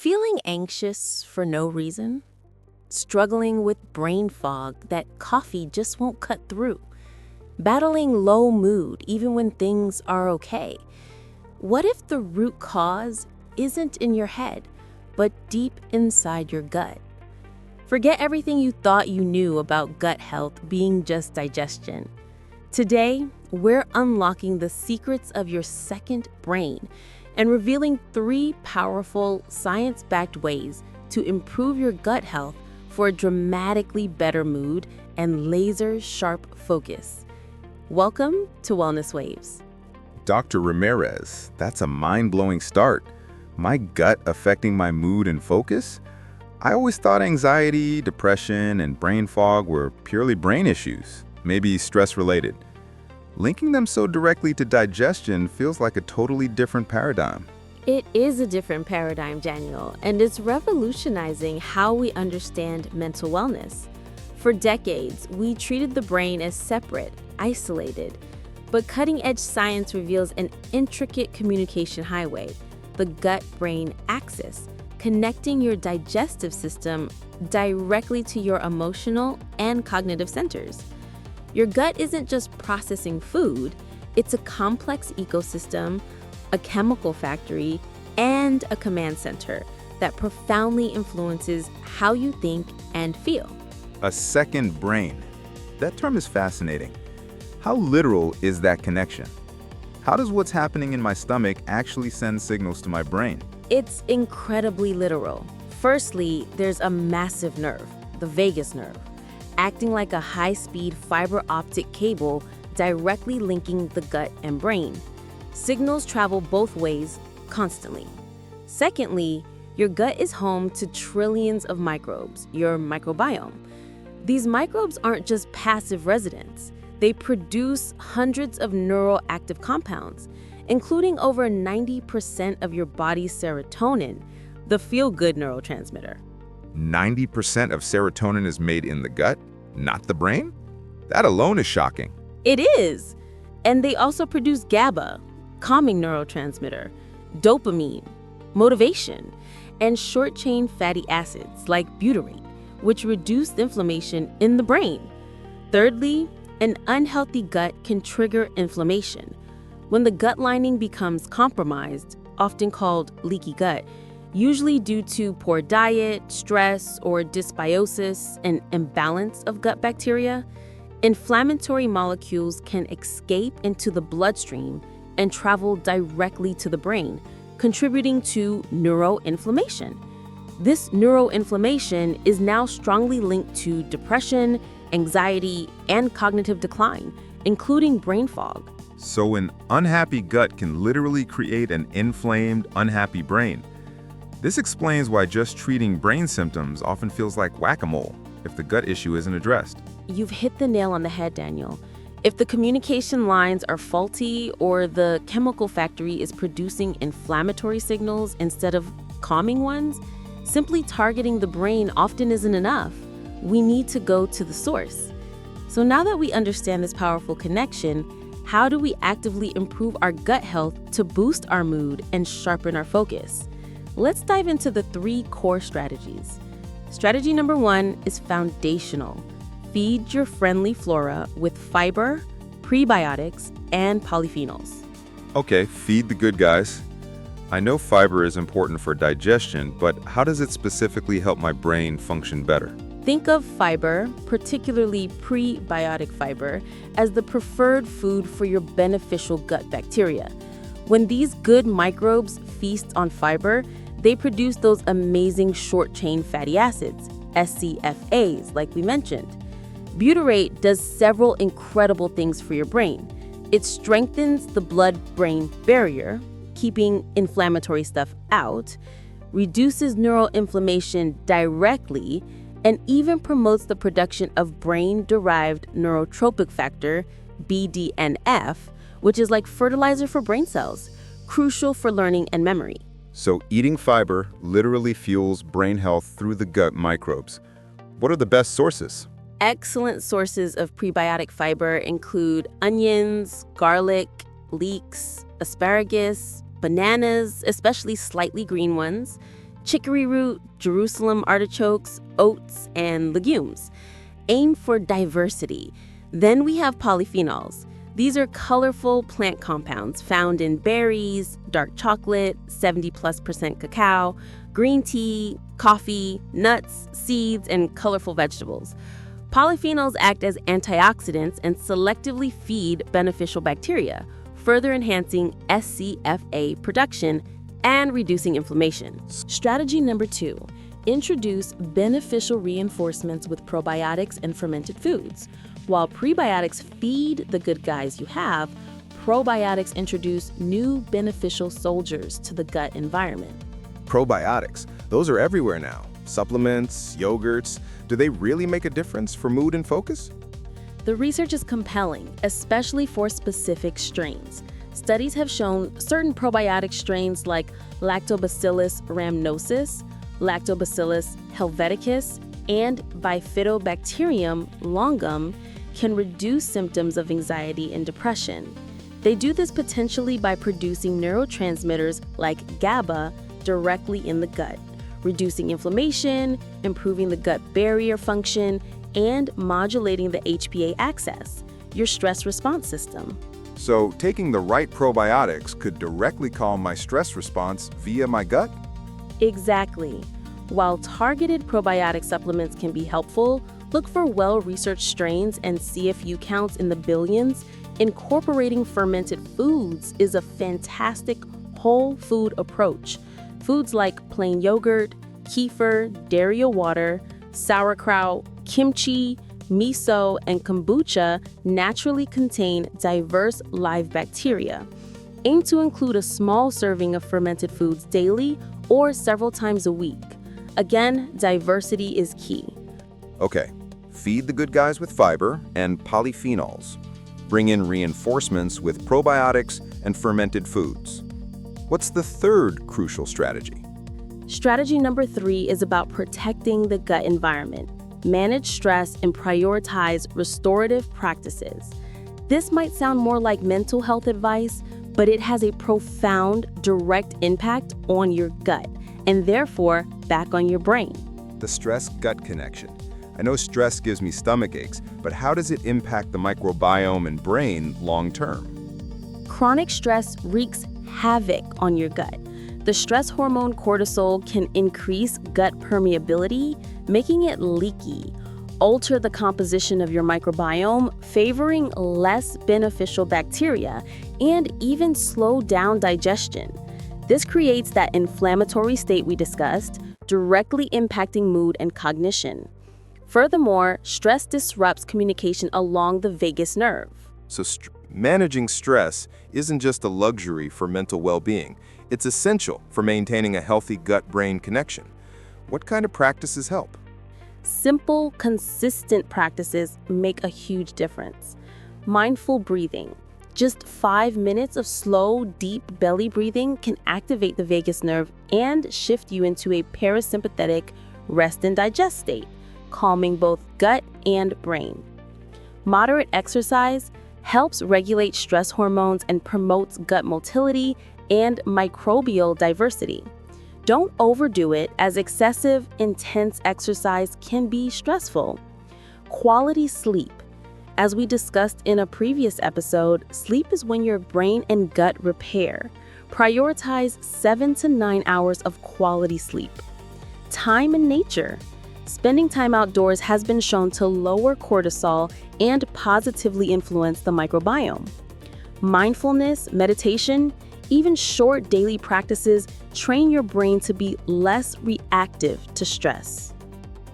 Feeling anxious for no reason? Struggling with brain fog that coffee just won't cut through? Battling low mood even when things are okay? What if the root cause isn't in your head, but deep inside your gut? Forget everything you thought you knew about gut health being just digestion. Today, we're unlocking the secrets of your second brain and revealing 3 powerful, science-backed ways to improve your gut health for a dramatically better mood and laser-sharp focus. Welcome to Wellness Waves. Dr. Ramirez, that's a mind-blowing start. My gut affecting my mood and focus? I always thought anxiety, depression, and brain fog were purely brain issues, maybe stress-related. Linking them so directly to digestion feels like a totally different paradigm. It is a different paradigm, Daniel, and it's revolutionizing how we understand mental wellness. For decades, we treated the brain as separate, isolated, but cutting-edge science reveals an intricate communication highway, the gut-brain axis, connecting your digestive system directly to your emotional and cognitive centers. Your gut isn't just processing food, it's a complex ecosystem, a chemical factory, and a command center that profoundly influences how you think and feel. A second brain. That term is fascinating. How literal is that connection? How does what's happening in my stomach actually send signals to my brain? It's incredibly literal. Firstly, there's a massive nerve, the vagus nerve, acting like a high-speed fiber optic cable directly linking the gut and brain. Signals travel both ways constantly. Secondly, your gut is home to trillions of microbes, your microbiome. These microbes aren't just passive residents. They produce hundreds of neuroactive compounds, including over 90% of your body's serotonin, the feel-good neurotransmitter. 90% of serotonin is made in the gut, not the brain? That alone is shocking. It is. And they also produce GABA, calming neurotransmitter, dopamine, motivation, and short-chain fatty acids like butyrate, which reduce inflammation in the brain. Thirdly, an unhealthy gut can trigger inflammation. When the gut lining becomes compromised, often called leaky gut, usually due to poor diet, stress, or dysbiosis, an imbalance of gut bacteria, inflammatory molecules can escape into the bloodstream and travel directly to the brain, contributing to neuroinflammation. This neuroinflammation is now strongly linked to depression, anxiety, and cognitive decline, including brain fog. So an unhappy gut can literally create an inflamed, unhappy brain. This explains why just treating brain symptoms often feels like whack-a-mole if the gut issue isn't addressed. You've hit the nail on the head, Daniel. If the communication lines are faulty or the chemical factory is producing inflammatory signals instead of calming ones, simply targeting the brain often isn't enough. We need to go to the source. So now that we understand this powerful connection, how do we actively improve our gut health to boost our mood and sharpen our focus? Let's dive into the 3 core strategies. Strategy number 1 is foundational. Feed your friendly flora with fiber, prebiotics, and polyphenols. Okay, feed the good guys. I know fiber is important for digestion, but how does it specifically help my brain function better? Think of fiber, particularly prebiotic fiber, as the preferred food for your beneficial gut bacteria. When these good microbes feast on fiber, they produce those amazing short-chain fatty acids, SCFAs, like we mentioned. Butyrate does several incredible things for your brain. It strengthens the blood-brain barrier, keeping inflammatory stuff out, reduces neuroinflammation directly, and even promotes the production of brain-derived neurotropic factor, BDNF, which is like fertilizer for brain cells, crucial for learning and memory. So eating fiber literally fuels brain health through the gut microbes. What are the best sources? Excellent sources of prebiotic fiber include onions, garlic, leeks, asparagus, bananas, especially slightly green ones, chicory root, Jerusalem artichokes, oats, and legumes. Aim for diversity. Then we have polyphenols. These are colorful plant compounds found in berries, dark chocolate, 70+% cacao, green tea, coffee, nuts, seeds, and colorful vegetables. Polyphenols act as antioxidants and selectively feed beneficial bacteria, further enhancing SCFA production and reducing inflammation. Strategy number 2, introduce beneficial reinforcements with probiotics and fermented foods. While prebiotics feed the good guys you have, probiotics introduce new beneficial soldiers to the gut environment. Probiotics, those are everywhere now. Supplements, yogurts, do they really make a difference for mood and focus? The research is compelling, especially for specific strains. Studies have shown certain probiotic strains like Lactobacillus rhamnosus, Lactobacillus helveticus, and Bifidobacterium longum can reduce symptoms of anxiety and depression. They do this potentially by producing neurotransmitters like GABA directly in the gut, reducing inflammation, improving the gut barrier function, and modulating the HPA axis, your stress response system. So taking the right probiotics could directly calm my stress response via my gut? Exactly. While targeted probiotic supplements can be helpful, look for well-researched strains and CFU counts in the billions. Incorporating fermented foods is a fantastic whole food approach. Foods like plain yogurt, kefir, dairy or water, sauerkraut, kimchi, miso, and kombucha naturally contain diverse live bacteria. Aim to include a small serving of fermented foods daily or several times a week. Again, diversity is key. Okay, feed the good guys with fiber and polyphenols. Bring in reinforcements with probiotics and fermented foods. What's the third crucial strategy? Strategy number 3 is about protecting the gut environment. Manage stress and prioritize restorative practices. This might sound more like mental health advice, but it has a profound, direct impact on your gut and therefore back on your brain. The stress-gut connection. I know stress gives me stomach aches, but how does it impact the microbiome and brain long-term? Chronic stress wreaks havoc on your gut. The stress hormone cortisol can increase gut permeability, making it leaky, alter the composition of your microbiome, favoring less beneficial bacteria, and even slow down digestion. This creates that inflammatory state we discussed, directly impacting mood and cognition. Furthermore, stress disrupts communication along the vagus nerve. So managing stress isn't just a luxury for mental well-being. It's essential for maintaining a healthy gut-brain connection. What kind of practices help? Simple, consistent practices make a huge difference. Mindful breathing. Just 5 minutes of slow, deep belly breathing can activate the vagus nerve and shift you into a parasympathetic rest and digest state, calming both gut and brain. Moderate exercise helps regulate stress hormones and promotes gut motility and microbial diversity. Don't overdo it, as excessive, intense exercise can be stressful. Quality sleep. As we discussed in a previous episode, sleep is when your brain and gut repair. Prioritize 7 to 9 hours of quality sleep. Time in nature. Spending time outdoors has been shown to lower cortisol and positively influence the microbiome. Mindfulness, meditation, even short daily practices train your brain to be less reactive to stress.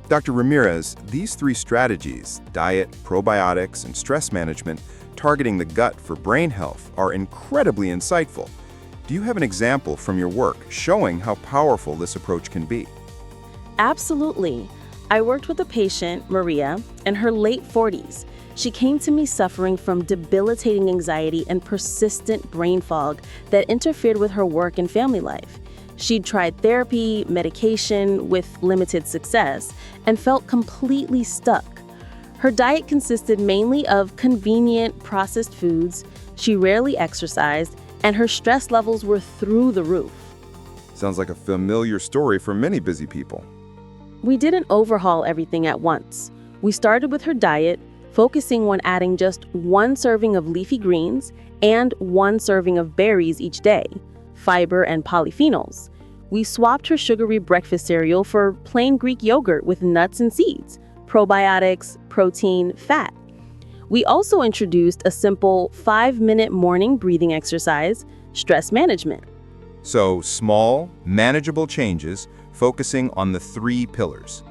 Dr. Ramirez, these 3 strategies, diet, probiotics, and stress management, targeting the gut for brain health, are incredibly insightful. Do you have an example from your work showing how powerful this approach can be? Absolutely. I worked with a patient, Maria, in her late 40s. She came to me suffering from debilitating anxiety and persistent brain fog that interfered with her work and family life. She'd tried therapy, medication with limited success, and felt completely stuck. Her diet consisted mainly of convenient processed foods, she rarely exercised, and her stress levels were through the roof. Sounds like a familiar story for many busy people. We didn't overhaul everything at once. We started with her diet, focusing on adding just 1 serving of leafy greens and 1 serving of berries each day, fiber and polyphenols. We swapped her sugary breakfast cereal for plain Greek yogurt with nuts and seeds, probiotics, protein, fat. We also introduced a simple 5-minute morning breathing exercise, stress management. So, small, manageable changes focusing on the 3 pillars.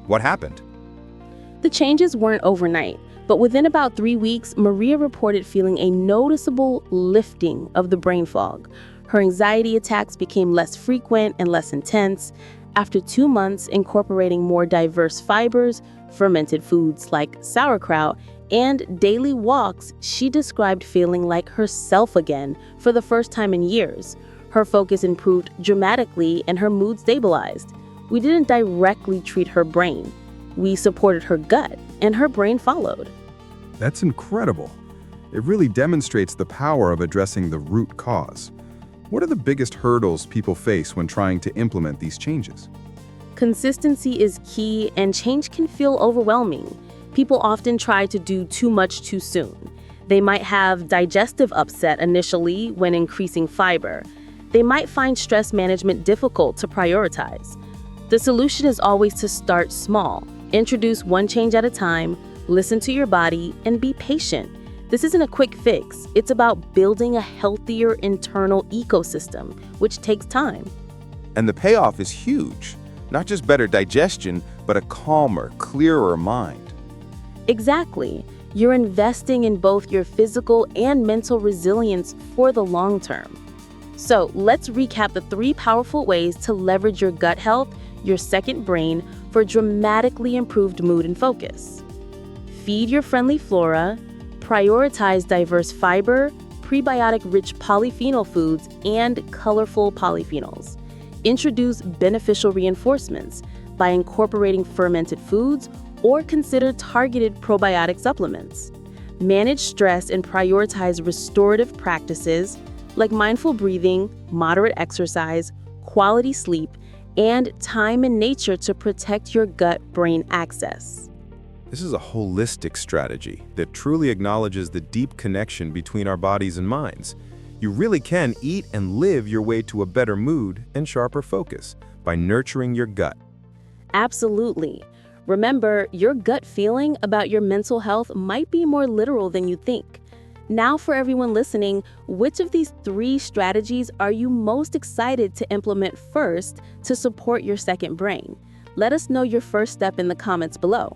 What happened? The changes weren't overnight, but within about 3 weeks, Maria reported feeling a noticeable lifting of the brain fog. Her anxiety attacks became less frequent and less intense. After 2 months incorporating more diverse fibers, fermented foods like sauerkraut, and daily walks, she described feeling like herself again for the first time in years. Her focus improved dramatically and her mood stabilized. We didn't directly treat her brain. We supported her gut, and her brain followed. That's incredible. It really demonstrates the power of addressing the root cause. What are the biggest hurdles people face when trying to implement these changes? Consistency is key, and change can feel overwhelming. People often try to do too much too soon. They might have digestive upset initially when increasing fiber. They might find stress management difficult to prioritize. The solution is always to start small. Introduce 1 change at a time, listen to your body, and be patient. This isn't a quick fix. It's about building a healthier internal ecosystem, which takes time. And the payoff is huge. Not just better digestion, but a calmer, clearer mind. Exactly. You're investing in both your physical and mental resilience for the long term. So let's recap the 3 powerful ways to leverage your gut health, your second brain, for dramatically improved mood and focus. Feed your friendly flora, prioritize diverse fiber, prebiotic-rich polyphenol foods, and colorful polyphenols. Introduce beneficial reinforcements by incorporating fermented foods or consider targeted probiotic supplements. Manage stress and prioritize restorative practices like mindful breathing, moderate exercise, quality sleep, and time in nature to protect your gut-brain axis. This is a holistic strategy that truly acknowledges the deep connection between our bodies and minds. You really can eat and live your way to a better mood and sharper focus by nurturing your gut. Absolutely. Remember, your gut feeling about your mental health might be more literal than you think. Now, for everyone listening, which of these 3 strategies are you most excited to implement first to support your second brain? Let us know your first step in the comments below.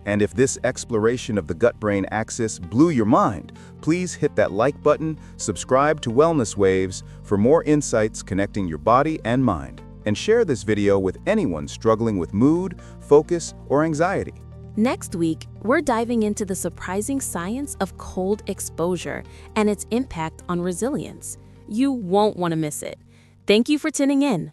And if this exploration of the gut-brain axis blew your mind, please hit that like button, subscribe to Wellness Waves for more insights connecting your body and mind, and share this video with anyone struggling with mood, focus, or anxiety. Next week, we're diving into the surprising science of cold exposure and its impact on resilience. You won't want to miss it. Thank you for tuning in.